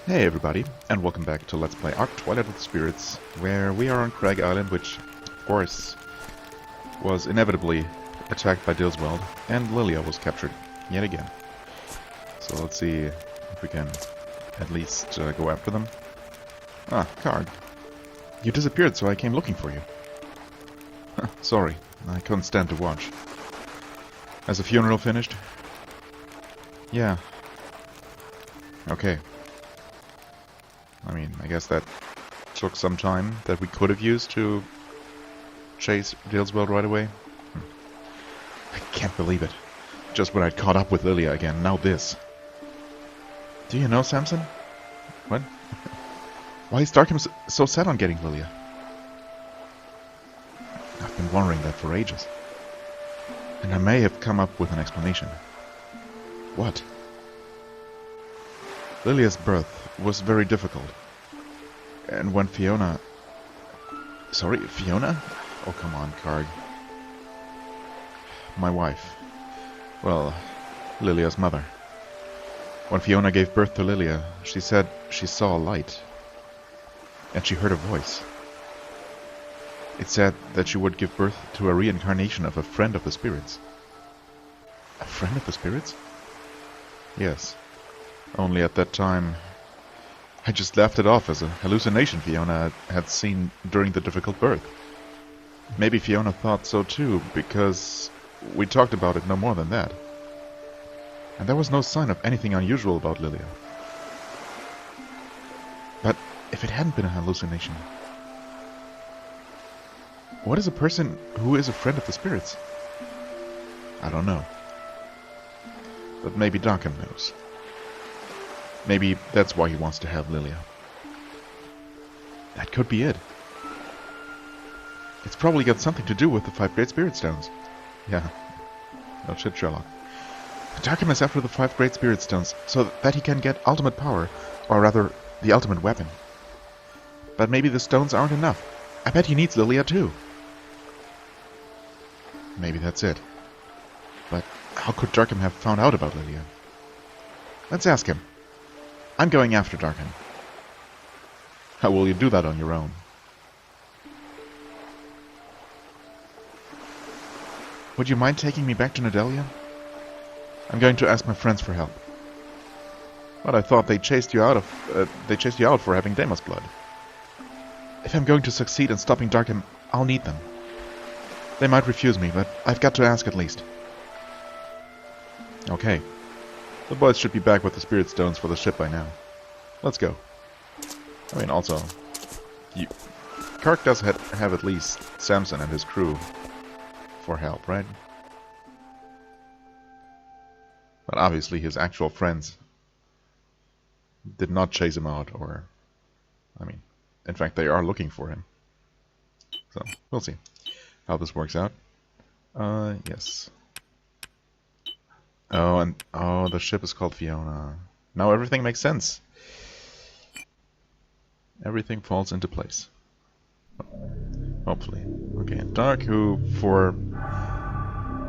Hey everybody, and welcome back to Let's Play Ark Twilight of the Spirits, where we are on Kharg Island, which, of course, was inevitably attacked by Dilsweld, and Lilia was captured, yet again. So let's see if we can at least go after them. Ah, Kharg. You disappeared, so I came looking for you. Sorry, I couldn't stand to watch. Has the funeral finished? Yeah. Okay. I mean, I guess that took some time that we could have used to chase Dilsweld right away. I can't believe it. Just when I'd caught up with Lilia again, now this. Do you know Samson? What? Why is Darkham so set on getting Lilia? I've been wondering that for ages. And I may have come up with an explanation. What? Lilia's birth was very difficult. And when Fiona... Sorry, Fiona? Oh, come on, Kharg. My wife. Well, Lilia's mother. When Fiona gave birth to Lilia, she said she saw a light. And she heard a voice. It said that she would give birth to a reincarnation of a friend of the spirits. A friend of the spirits? Yes. Only at that time, I just laughed it off as a hallucination Fiona had seen during the difficult birth. Maybe Fiona thought so too, because we talked about it no more than that. And there was no sign of anything unusual about Lilia. But if it hadn't been a hallucination, what is a person who is a friend of the spirits? I don't know. But maybe Darkham knows. Maybe that's why he wants to have Lilia. That could be it. It's probably got something to do with the 5 Great Spirit Stones. Yeah. No shit, Sherlock. Darkham is after the 5 Great Spirit Stones, so that he can get ultimate power, or rather, the ultimate weapon. But maybe the stones aren't enough. I bet he needs Lilia too. Maybe that's it. But how could Darkham have found out about Lilia? Let's ask him. I'm going after Darkham. How will you do that on your own? Would you mind taking me back to Nadelia? I'm going to ask my friends for help. But I thought they chased you out for having Deimos blood. If I'm going to succeed in stopping Darkham, I'll need them. They might refuse me, but I've got to ask at least. Okay. The boys should be back with the spirit stones for the ship by now. Let's go. I mean, also, Kharg does have at least Samson and his crew for help, right? But obviously his actual friends did not chase him out, or... I mean, in fact, they are looking for him. So, we'll see how this works out. Yes. Oh, and the ship is called Fiona. Now everything makes sense. Everything falls into place. Hopefully. Okay, and Dark, who, for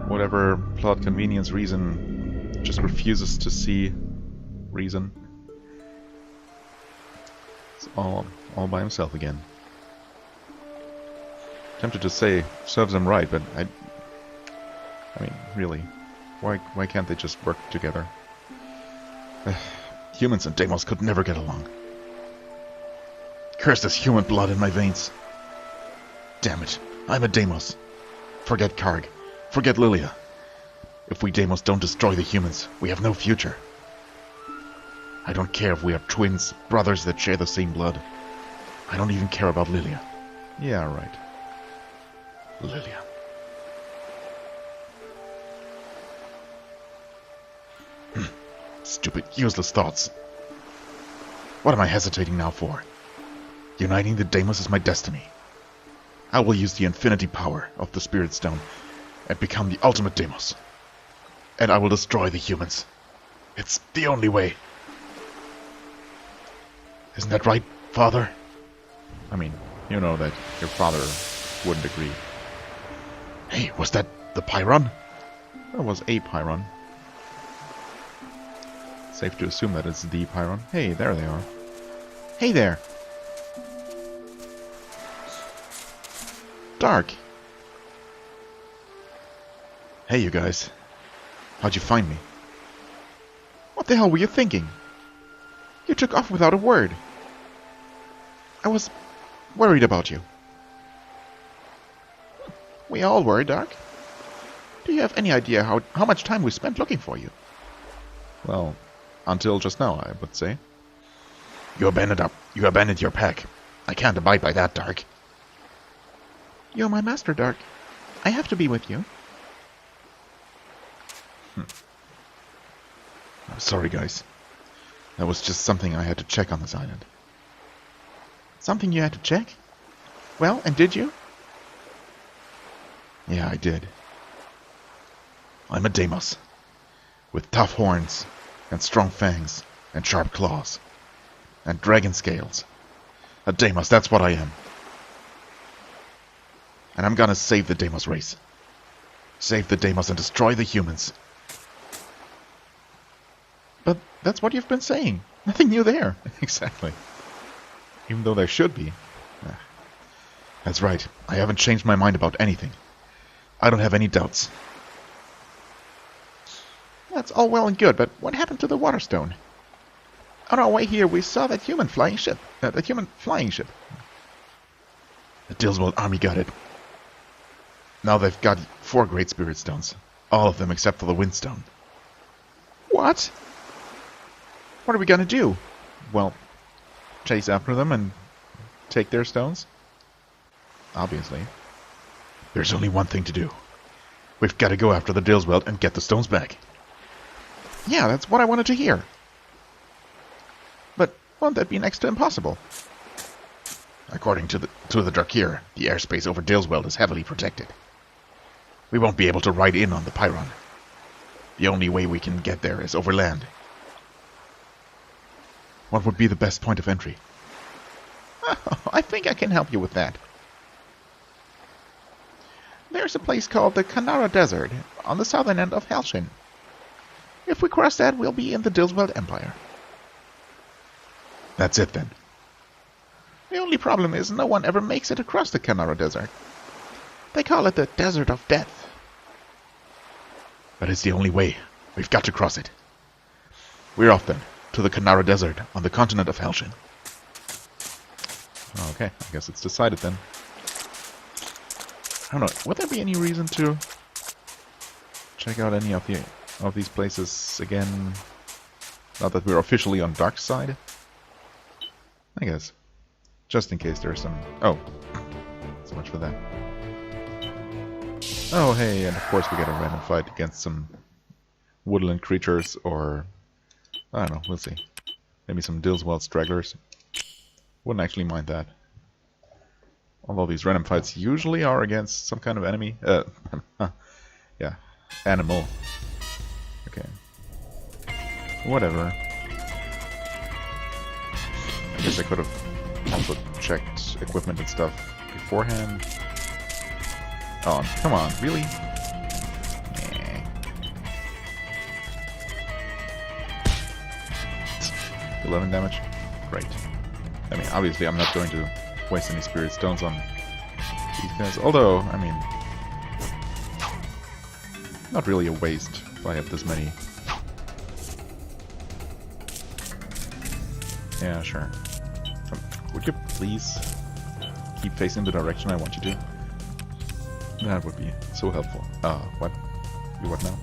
whatever plot convenience reason, just refuses to see reason. It's all by himself again. Tempted to say, serves him right, but I mean, really. Why can't they just work together? Humans and Deimos could never get along. Curse this human blood in my veins. Damn it, I'm a Deimos. Forget Kharg. Forget Lilia. If we Deimos don't destroy the humans, we have no future. I don't care if we are twins, brothers that share the same blood. I don't even care about Lilia. Yeah, right. Lilia. Stupid, useless thoughts. What am I hesitating now for? Uniting the Deimos is my destiny. I will use the infinity power of the Spirit Stone and become the ultimate Deimos. And I will destroy the humans. It's the only way. Isn't that right, Father? I mean, you know that your father wouldn't agree. Hey, was that the Pyron? That was a Pyron. Safe to assume that it's the Pyron. Hey, there they are. Hey there! Darc! Hey, you guys. How'd you find me? What the hell were you thinking? You took off without a word. I was worried about you. We all were, Darc. Do you have any idea how much time we spent looking for you? Well, until just now, I would say. You abandoned your pack. I can't abide by that, Darc. You're my master, Darc. I have to be with you. I'm sorry, guys. That was just something I had to check on this island. Something you had to check? Well, and did you? Yeah, I did. I'm a Deimos, with tough horns, and strong fangs, and sharp claws, and dragon scales. A Deimos, that's what I am. And I'm gonna save the Deimos race. Save the Deimos and destroy the humans. But that's what you've been saying. Nothing new there. Exactly. Even though there should be. That's right. I haven't changed my mind about anything. I don't have any doubts. That's all well and good, but what happened to the Waterstone? On our way here, we saw that human flying ship. The Dillswell army got it. Now they've got 4 Great Spirit Stones. All of them except for the Windstone. What? What are we gonna do? Well, chase after them and take their stones? Obviously. There's only one thing to do. We've got to go after the Dillswell and get the stones back. Yeah, that's what I wanted to hear. But won't that be next to impossible? According to the Drakir, the airspace over Dillswell is heavily protected. We won't be able to ride in on the Pyron. The only way we can get there is over land. What would be the best point of entry? I think I can help you with that. There's a place called the Kanara Desert, on the southern end of Helshin. If we cross that, we'll be in the Dillswell Empire. That's it, then. The only problem is no one ever makes it across the Kanara Desert. They call it the Desert of Death. But it's the only way. We've got to cross it. We're off, then, to the Kanara Desert, on the continent of Helshin. Okay, I guess it's decided, then. I don't know, would there be any reason to check out any of these places again? Not that we're officially on Darc's side? I guess. Just in case there's some... Oh. So much for that. Oh, hey, and of course we get a random fight against some woodland creatures, or... I don't know, we'll see. Maybe some Dillswell stragglers. Wouldn't actually mind that. Although these random fights usually are against some kind of enemy. Yeah, animal. Okay. Whatever. I guess I could have also checked equipment and stuff beforehand. Oh, come on, really? Nah. 11 damage? Great. I mean, obviously I'm not going to waste any spirit stones on these guys. Although, I mean, not really a waste if I have this many. Yeah, sure. Would you please keep facing the direction I want you to? That would be so helpful. What? You what now?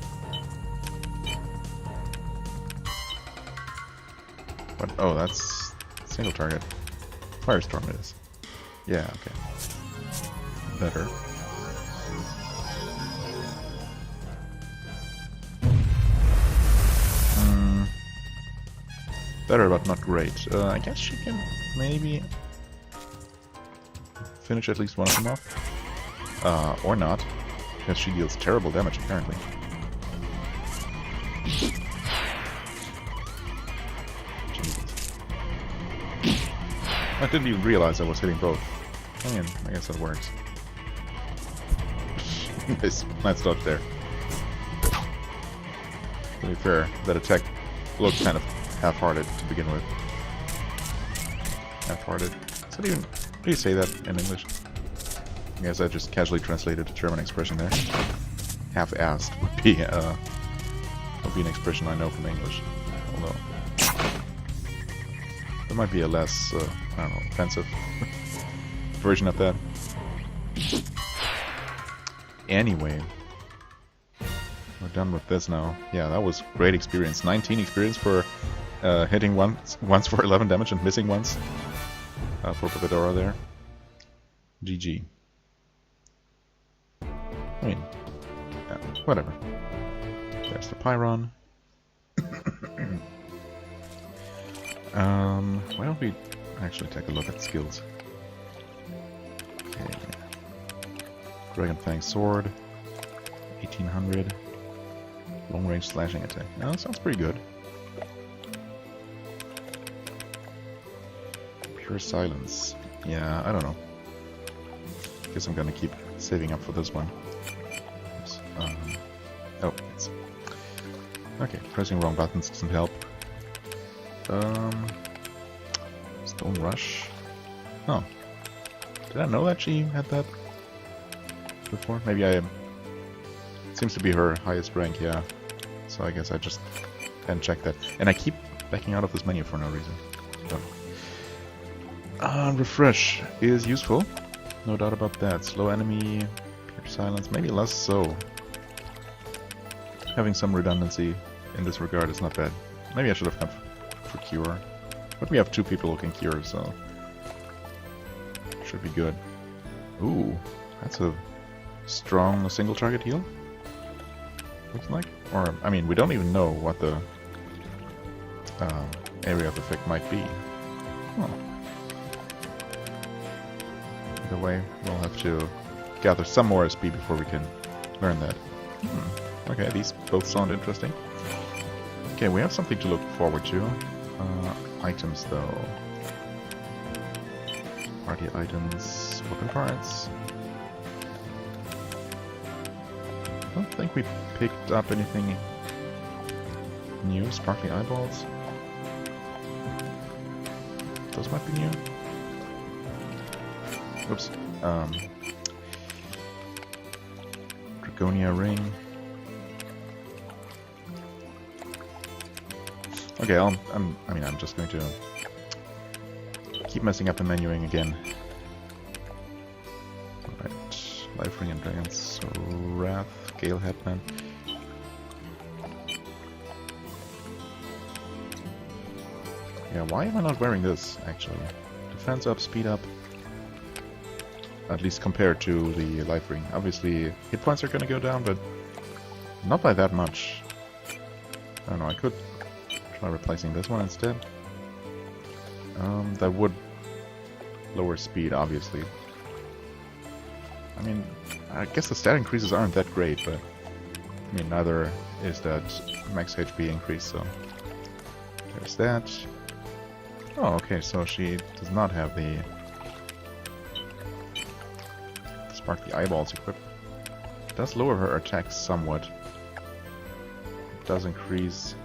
What? Oh, that's single target. Firestorm it is. Yeah, okay. Better. Better, but not great. I guess she can maybe finish at least one of them off. Or not, because she deals terrible damage, apparently. Jesus. I didn't even realize I was hitting both. I mean, I guess that works. Nice dodge there. To be fair, that attack looked kind of half-hearted to begin with. half-hearted. Does it even... Do you say that in English? I guess I just casually translated the German expression there. Half-assed would be an expression I know from English. Although... there might be a less, I don't know, offensive version of that. Anyway. We're done with this now. Yeah, that was great experience. 19 experience for hitting once for 11 damage and missing once for Barbadoth there. GG. I mean, yeah, whatever. There's the Pyron. Why don't we actually take a look at skills? Okay. Dragon Fang Sword. 1800. Long range slashing attack. Now that sounds pretty good. Pure silence. Yeah, I don't know. Guess I'm gonna keep saving up for this one. Oops. Oh, it's... Okay, pressing wrong buttons doesn't help. Stone Rush. Oh. Did I know that she had that before? Maybe I... Seems to be her highest rank, yeah. So I guess I just hadn't checked that. And I keep backing out of this menu for no reason. So. Refresh is useful. No doubt about that. Slow enemy, pure silence, maybe less so. Having some redundancy in this regard is not bad. Maybe I should have gone for cure. But we have 2 people who can cure, so... should be good. Ooh, that's a strong single target heal. Looks like. Or, I mean, we don't even know what the area of effect might be. Oh. Either way, we'll have to gather some more SP before we can learn that. Okay, these both sound interesting. Okay, we have something to look forward to. Items, though. Party items, weapon parts. I don't think we picked up anything new. Sparkly eyeballs. Those might be new. Oops. Dragonia ring. Okay, I'm just going to keep messing up the menuing again. Alright, Life Ring and Dragon's Wrath, Gale Headman. Yeah, why am I not wearing this, actually? Defense up, speed up. At least compared to the Life Ring. Obviously, hit points are gonna go down, but not by that much. I don't know, I could try replacing this one instead. That would lower speed, obviously. I mean, I guess the stat increases aren't that great, but I mean, neither is that max HP increase, so there's that. Oh, okay, so she does not have the Sparkly Eyeballs equipped. It does lower her attacks somewhat. It does increase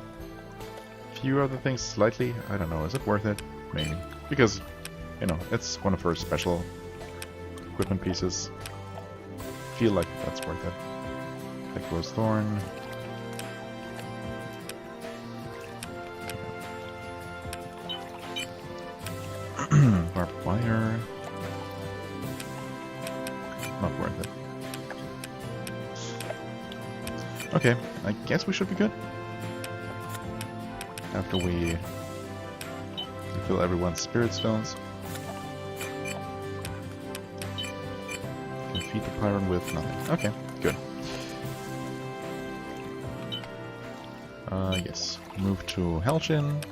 a few other things slightly. I don't know, is it worth it? Maybe. Because, you know, it's one of her special equipment pieces. Feel like that's worth it. Like Rose Thorn. Barbed Wire. Not worth it. Okay, I guess we should be good. After we refill everyone's spirit stones. Can feed the Pyron with nothing. Okay, good. Yes. Move to Helshin.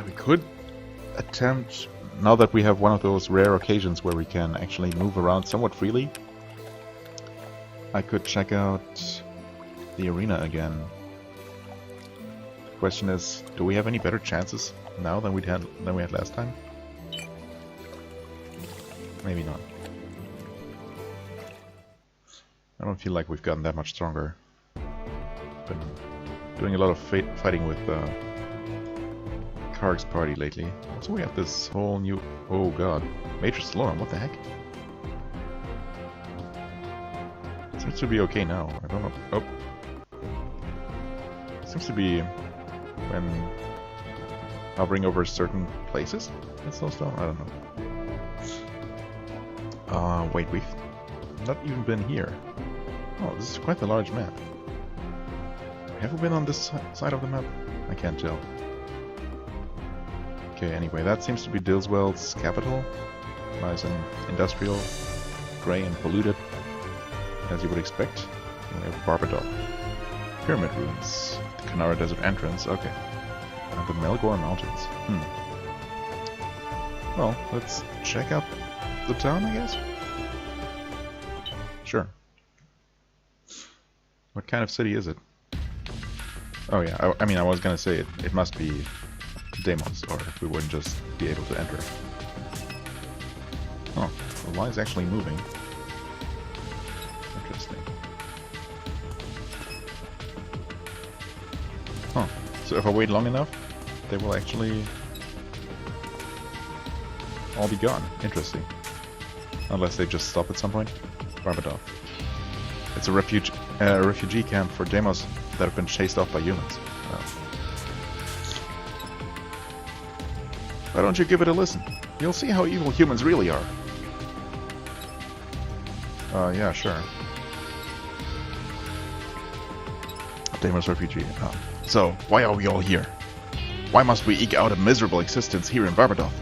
We could attempt, now that we have one of those rare occasions where we can actually move around somewhat freely, I could check out the arena again. The question is, do we have any better chances now than we had last time? Maybe not. I don't feel like we've gotten that much stronger. Been doing a lot of fighting with Kharg's party lately. So we have this whole new... Oh god. Major Sloan, what the heck? Seems to be okay now. I don't know. Oh. Seems to be when hovering over certain places it slows down. I don't know. Wait, we've not even been here. Oh, this is quite a large map. Have we been on this side of the map? I can't tell. Okay, anyway, that seems to be Dilswell's capital. Nice and industrial, grey and polluted, as you would expect. We have Barbadoth. Pyramid ruins. The Kanara Desert entrance, okay. And the Melgor Mountains. Well, let's check out the town, I guess? Sure. What kind of city is it? Oh yeah, I mean, I was gonna say it must be Deimos, or we wouldn't just be able to enter. Oh, the line is actually moving. Interesting. Huh. So if I wait long enough, they will actually all be gone. Interesting. Unless they just stop at some point. Barbadoth. It's a refugee camp for Deimos that have been chased off by humans. Oh. Why don't you give it a listen? You'll see how evil humans really are. Yeah, sure. Deimos refugee. So, why are we all here? Why must we eke out a miserable existence here in Barbadoth?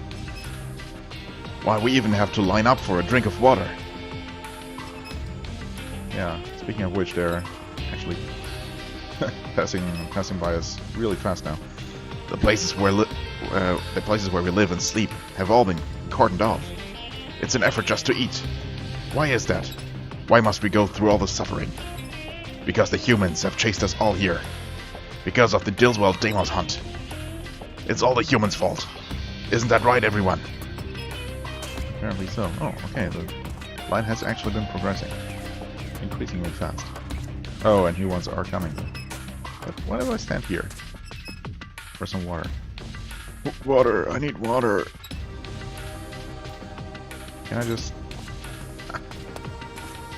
Why we even have to line up for a drink of water? Yeah, speaking of which, they're actually passing by us really fast now. The places where we live and sleep have all been cordoned off. It's an effort just to eat. Why is that? Why must we go through all the suffering? Because the humans have chased us all here. Because of the Dilswell Deimos hunt. It's all the humans' fault. Isn't that right, everyone? Apparently so. Oh, okay, the line has actually been progressing. Increasingly fast. Oh, and new ones are coming. But why do I stand here? For some water. Water! I need water! Can I just...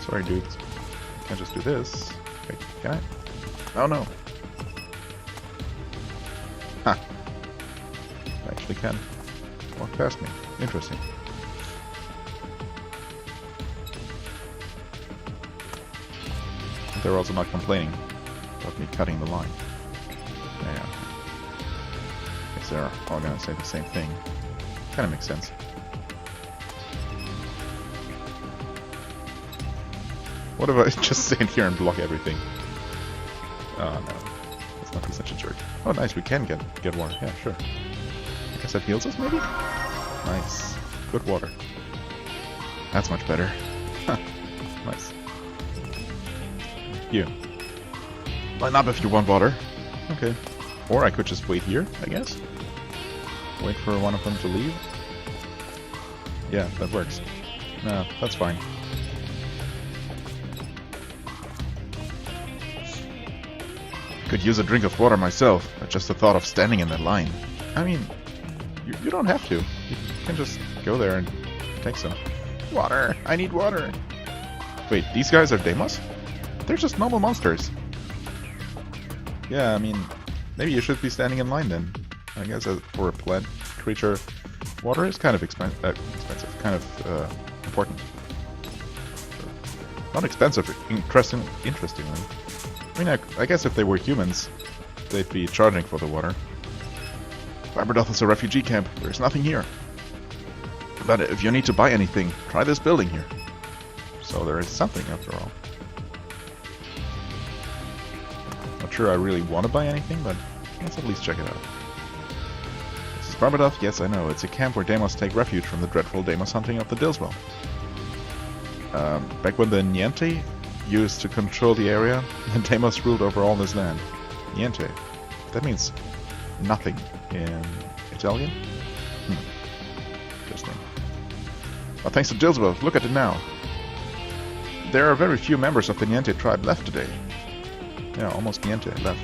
Sorry, dudes. I can't just do this. Wait, can I? Oh, no. Huh. I actually can. Walk past me. Interesting. They're also not complaining about me cutting the line. Yeah. Guess they're all gonna say the same thing. Kinda makes sense. What if I just stand here and block everything? Oh no. Let's not be such a jerk. Oh nice, we can get water. Yeah, sure. I guess that heals us maybe? Nice. Good water. That's much better. Huh. Nice. You. Line up if you want water. Okay. Or I could just wait here, I guess. Wait for one of them to leave. Yeah, that works. No, that's fine. Could use a drink of water myself, but just the thought of standing in that line. I mean, you don't have to. You can just go there and take some. Water! I need water! Wait, these guys are Deimos? They're just normal monsters. Yeah, I mean, maybe you should be standing in line then. I guess for a plant creature, water is kind of expensive, kind of important. Not expensive, interestingly. I mean, I guess if they were humans, they'd be charging for the water. Barbadoth is a refugee camp. There's nothing here. But if you need to buy anything, try this building here. So there is something after all. Not sure I really want to buy anything, but let's at least check it out. This is Barbadoth? Yes, I know. It's a camp where Deimos take refuge from the dreadful Deimos hunting of the Dilswell. Back when the Niente used to control the area, the Deimos ruled over all this land. Niente. That means nothing in Italian? Interesting. Well, thanks to Dilswell, look at it now. There are very few members of the Niente tribe left today. Yeah, almost Niente left.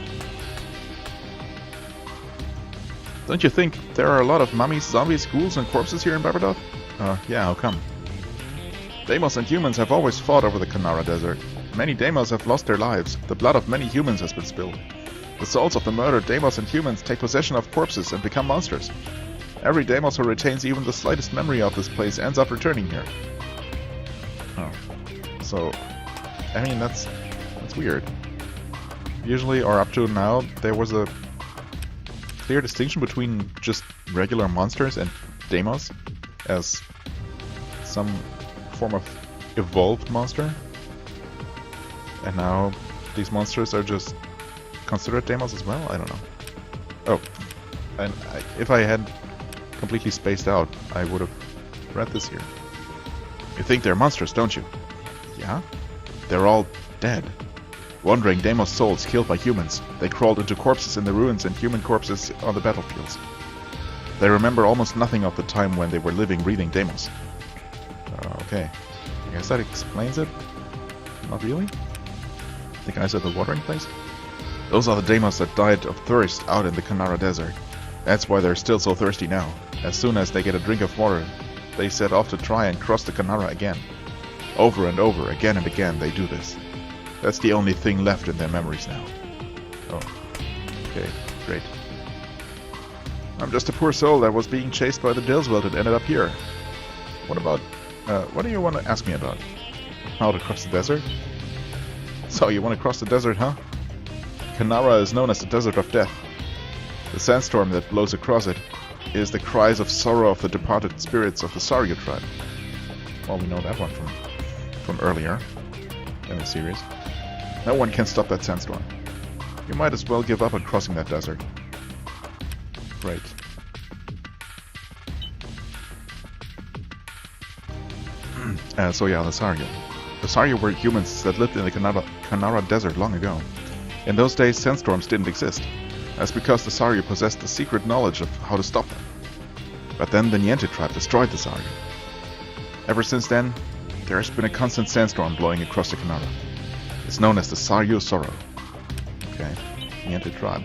Don't you think there are a lot of mummies, zombies, ghouls, and corpses here in Barbadoth? Yeah, how come? Deimos and humans have always fought over the Kanara Desert. Many Deimos have lost their lives. The blood of many humans has been spilled. The souls of the murdered Deimos and humans take possession of corpses and become monsters. Every Deimos who retains even the slightest memory of this place ends up returning here. Oh. So, I mean, that's weird. Usually, or up to now, there was a clear distinction between just regular monsters and Deimos as some form of evolved monster. And now these monsters are just considered Deimos as well? I don't know. Oh, and if I had completely spaced out, I would have read this here. You think they're monsters, don't you? Yeah? They're all dead. Wandering Deimos souls killed by humans. They crawled into corpses in the ruins and human corpses on the battlefields. They remember almost nothing of the time when they were living, breathing Deimos. Okay. I guess that explains it? Not really? The guys at the watering place? Those are the Deimos that died of thirst out in the Kanara Desert. That's why they're still so thirsty now. As soon as they get a drink of water, they set off to try and cross the Kanara again. Over and over, again and again, they do this. That's the only thing left in their memories now. Oh. Okay, great. I'm just a poor soul that was being chased by the Dillswelt and ended up here. What about... what do you want to ask me about? How to cross the desert? So, you want to cross the desert, huh? Kanara is known as the Desert of Death. The sandstorm that blows across it is the cries of sorrow of the departed spirits of the Saryu tribe. Well, we know that one from earlier in the series. No one can stop that sandstorm. You might as well give up on crossing that desert. Right. So yeah, the Saryu. The Saryu were humans that lived in the Kanara Desert long ago. In those days, sandstorms didn't exist. That's because the Saryu possessed the secret knowledge of how to stop them. But then the Niente tribe destroyed the Saryu. Ever since then, there has been a constant sandstorm blowing across the Kanara. It's known as the Saryu Sorrow. Okay, Niente tribe.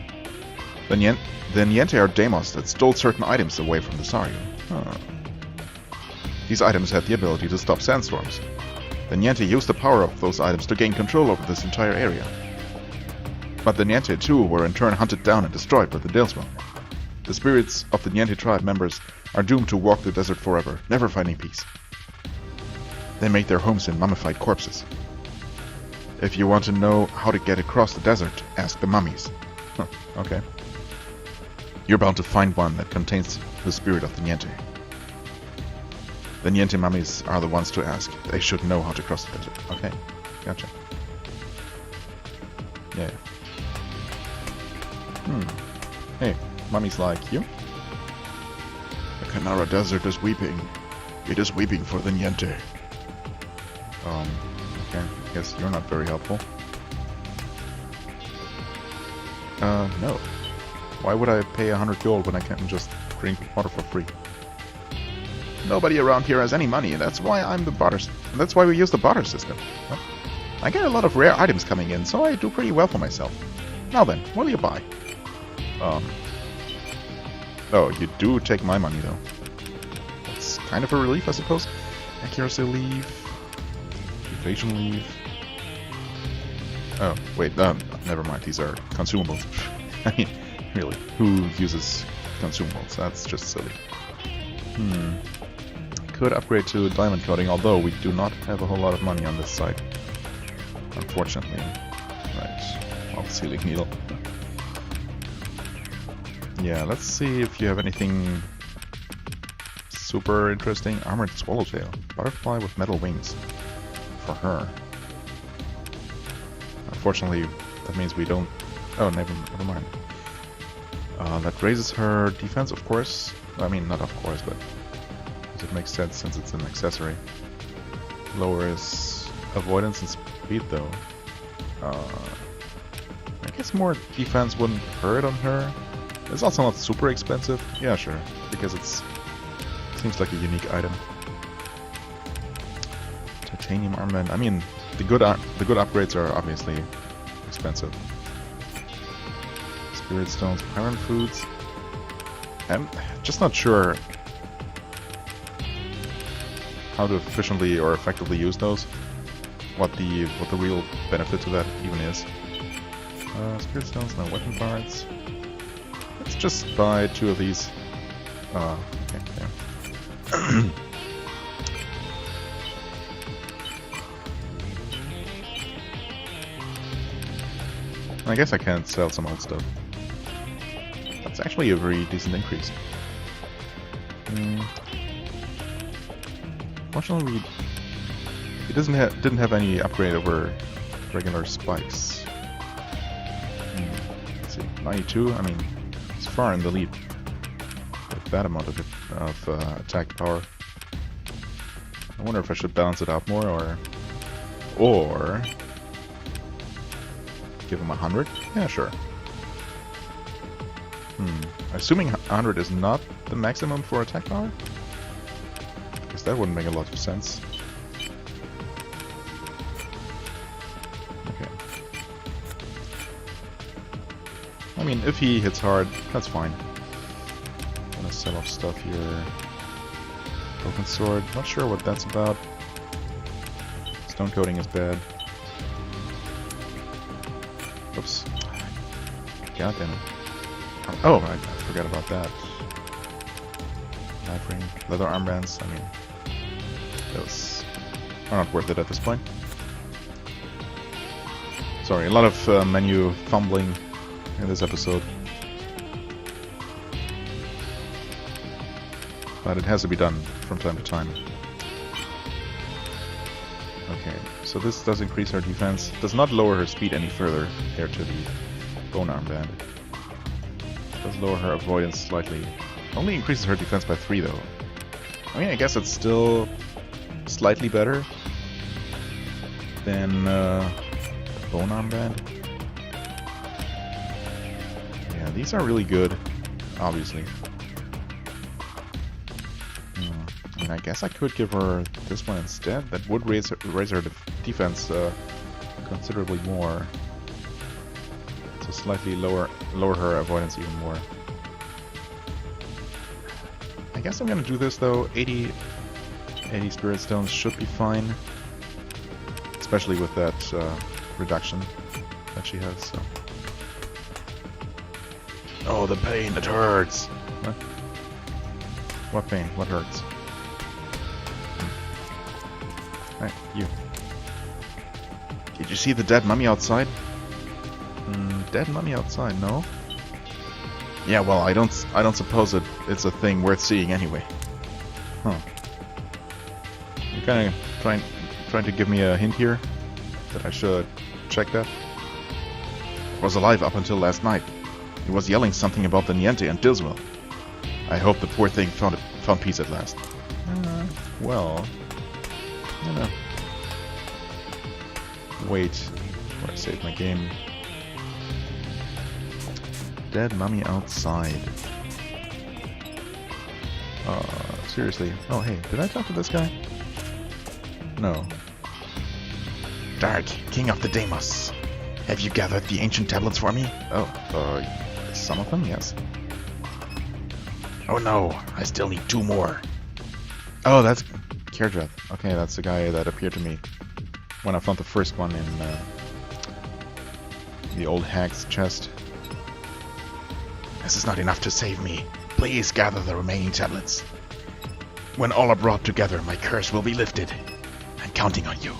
The Niente are Deimos that stole certain items away from the Saryu. These items had the ability to stop sandstorms. The Niente used the power of those items to gain control over this entire area. But the Niente too were in turn hunted down and destroyed by the Dillswelt. The spirits of the Niente tribe members are doomed to walk the desert forever, never finding peace. They make their homes in mummified corpses. If you want to know how to get across the desert, ask the mummies. Okay. You're bound to find one that contains the spirit of the Niente. The Niente mummies are the ones to ask. They should know how to cross the desert. Okay, gotcha. Yeah. Hey, mummies like you? The Kanara Desert is weeping. It is weeping for the Niente. Okay, I guess you're not very helpful. No. Why would I pay 100 gold when I can just drink water for free? Nobody around here has any money, and that's why that's why we use the barter system. Well, I get a lot of rare items coming in, so I do pretty well for myself. Now then, what do you buy? Oh, you do take my money, though. That's kind of a relief, I suppose. Accuracy leave. Evasion leave. Oh, wait, never mind. These are consumables. I mean, really, who uses consumables? That's just silly. Could upgrade to diamond coating, although we do not have a whole lot of money on this side. Unfortunately. Right. Off sealing needle. Yeah, let's see if you have anything super interesting. Armored swallowtail. Butterfly with metal wings. For her. Unfortunately, that means we don't... Oh, never mind. That raises her defense, of course. I mean, not of course, but... it makes sense since it's an accessory. Lowers avoidance and speed, though. I guess more defense wouldn't hurt on her. It's also not super expensive. Yeah, sure, because seems like a unique item. Titanium armband. I mean, the good upgrades are obviously expensive. Spirit stones, pyron foods. I'm just not sure how to efficiently or effectively use those. What the real benefit to that even is. Spirit stones, no weapon parts. Let's just buy 2 of these. Okay, yeah. I guess I can sell some old stuff. That's actually a very decent increase. Fortunately, it didn't have any upgrade over regular spikes. Let's see, 92. I mean, it's far in the lead with that amount of attack power. I wonder if I should balance it out more, or give him 100. Yeah, sure. Assuming 100 is not the maximum for attack power, because that wouldn't make a lot of sense. Okay. I mean, if he hits hard, that's fine. I'm gonna sell off stuff here. Broken sword, not sure what that's about. Stone coating is bad. Oops. God damn it. Oh, I forgot about that. Knife ring, leather armbands, I mean, those are not worth it at this point. Sorry, a lot of menu fumbling in this episode. But it has to be done from time to time. Okay, so this does increase her defense. Does not lower her speed any further compared to the bone armband. Does lower her avoidance slightly. Only increases her defense by 3 though. I mean, I guess it's still slightly better than bone armband. Yeah, these are really good, obviously. I mean, I guess I could give her this one instead. That would raise her defense considerably more. So slightly lower her avoidance even more. I guess I'm gonna do this though. 80 spirit stones should be fine, especially with that reduction that she has. So. Oh, the pain! It hurts. What? What pain? What hurts? Hey, you. Did you see the dead mummy outside? Dead mummy outside? No. Yeah, well, I don't suppose it's a thing worth seeing anyway. Huh. You're kind of trying to give me a hint here that I should check that. It was alive up until last night. It was yelling something about the Niente and Diswell. I hope the poor thing found peace at last. Well, I don't know. Wait, before I save my game. Dead mummy outside. Seriously. Oh, hey, did I talk to this guy? No. Darc, King of the Deimos. Have you gathered the ancient tablets for me? Oh, some of them, yes. Oh no, I still need 2 more. Oh, that's Kairdreth. Okay, that's the guy that appeared to me when I found the first one in the old hag's chest. This is not enough to save me. Please gather the remaining tablets. When all are brought together, my curse will be lifted. I'm counting on you.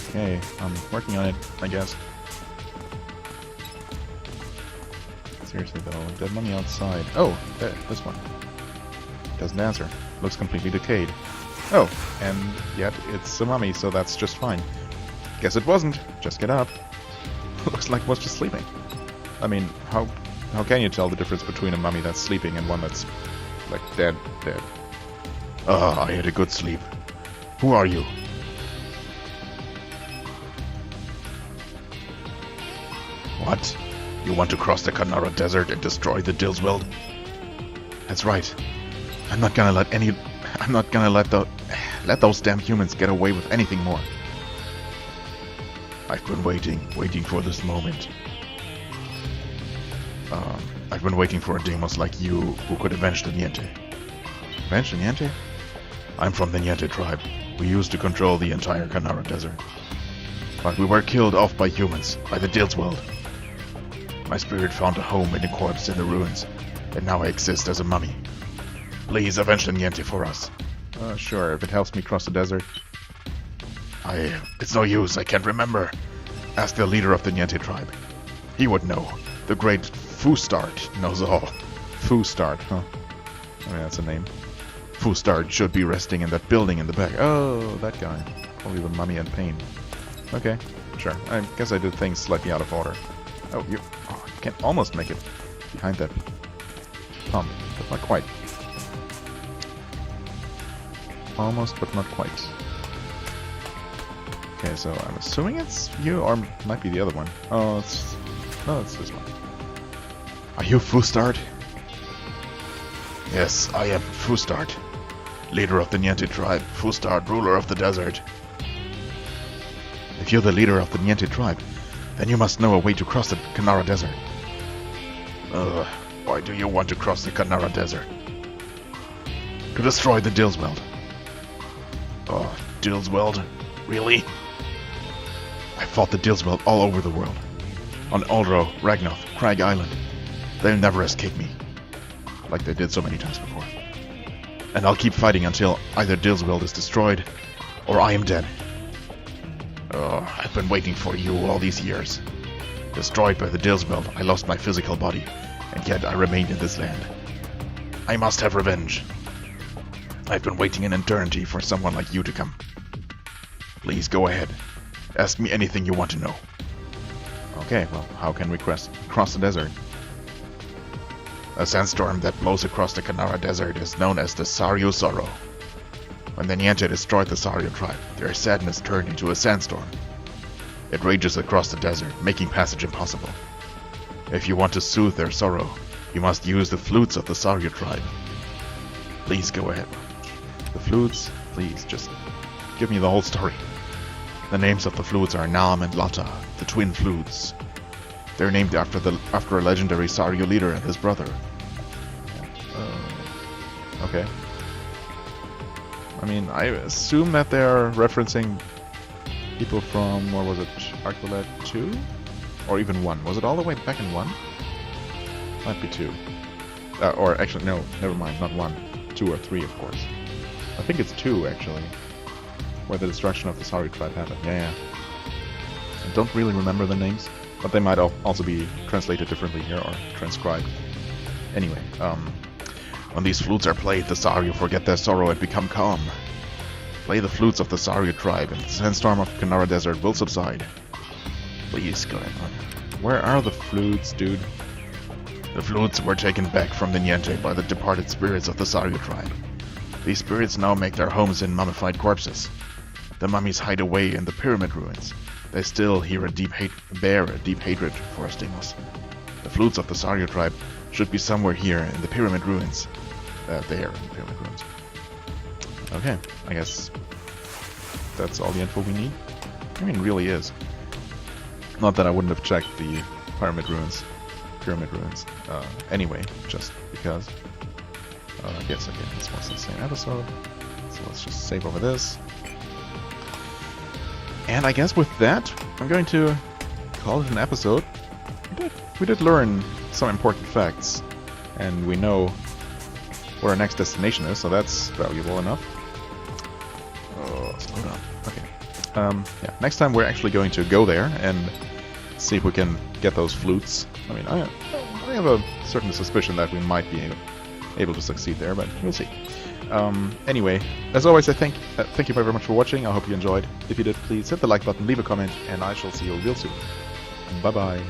Okay, I'm working on it, I guess. Seriously though, dead mummy outside. Oh, there, this one. Doesn't answer. Looks completely decayed. Oh, and yet it's a mummy, so that's just fine. Guess it wasn't. Just get up. Looks like it was just sleeping. I mean, how can you tell the difference between a mummy that's sleeping and one that's, like, dead? I had a good sleep. Who are you? What? You want to cross the Kanara Desert and destroy the Dilsweld? That's right. I'm not gonna let those damn humans get away with anything more. I've been waiting for this moment. I've been waiting for a Deimos like you who could avenge the Niente. Avenge the Niente? I'm from the Niente tribe. We used to control the entire Kanara Desert. But we were killed off by humans, by the Dilsweld. My spirit found a home in the corpse in the ruins, and now I exist as a mummy. Please avenge the Niente for us. Sure, if it helps me cross the desert. It's no use, I can't remember. Ask the leader of the Niente tribe. He would know. The great Fustart knows all. Fustart, huh? I mean, that's a name. Fustart should be resting in that building in the back. Oh, that guy. Probably the mummy in pain. Okay, sure. I guess I did things slightly out of order. Oh, you can almost make it behind that pump, but not quite. Almost, but not quite. Okay, so I'm assuming it's you, or it might be the other one. Oh, it's this one. Are you Fustart? Yes, I am Fustart, leader of the Niente tribe. Fustart, ruler of the desert. If you're the leader of the Niente tribe, then you must know a way to cross the Kanara Desert. Why do you want to cross the Kanara Desert? To destroy the Dilsweld. Oh, Dilsweld? Really? I fought the Dilsweld all over the world. On Aldro, Ragnoth, Crag Island. They'll never escape me. Like they did so many times before. And I'll keep fighting until either Dilsweld is destroyed, or I am dead. I've been waiting for you all these years. Destroyed by the Dilsweld, I lost my physical body, and yet I remained in this land. I must have revenge. I've been waiting an eternity for someone like you to come. Please go ahead. Ask me anything you want to know. Okay, well, how can we cross the desert? A sandstorm that blows across the Kanara Desert is known as the Saryu Sorrow. When the Niente destroyed the Saryu tribe, their sadness turned into a sandstorm. It rages across the desert, making passage impossible. If you want to soothe their sorrow, you must use the flutes of the Saryu tribe. Please go ahead. The flutes? Please, just give me the whole story. The names of the flutes are Nam and Lata, the twin flutes. They're named after a legendary Saryu leader and his brother. Okay. I mean, I assume that they're referencing people from, what was it, Arctolet 2? Or even 1. Was it all the way back in 1? Might be 2. Or actually, no, never mind, not 1. 2 or 3, of course. I think it's 2, actually, where the destruction of the Saryu tribe happened. Yeah. I don't really remember the names, but they might also be translated differently here, or transcribed. Anyway, when these flutes are played, the Saryu forget their sorrow and become calm. Play the flutes of the Saryu tribe, and the sandstorm of Kanara Desert will subside. Please, go ahead. Where are the flutes, dude? The flutes were taken back from the Niente by the departed spirits of the Saryu tribe. These spirits now make their homes in mummified corpses. The mummies hide away in the pyramid ruins. They still bear a deep hatred for us Deimos. The flutes of the Saryu tribe should be somewhere here in the pyramid ruins. There, in the pyramid ruins. Okay, I guess that's all the info we need. I mean, it really is. Not that I wouldn't have checked the pyramid ruins. Anyway, just because. Yes, okay, this was the same episode. So let's just save over this. And I guess with that, I'm going to call it an episode. We did learn some important facts, and we know where our next destination is, so that's valuable enough. Oh, slow down. Okay. Yeah, next time we're actually going to go there and see if we can get those flutes. I mean, I have a certain suspicion that we might be able to succeed there, but we'll see. Anyway, as always, I thank you very much for watching. I hope you enjoyed. If you did, please hit the like button, leave a comment, and I shall see you real soon. Bye-bye.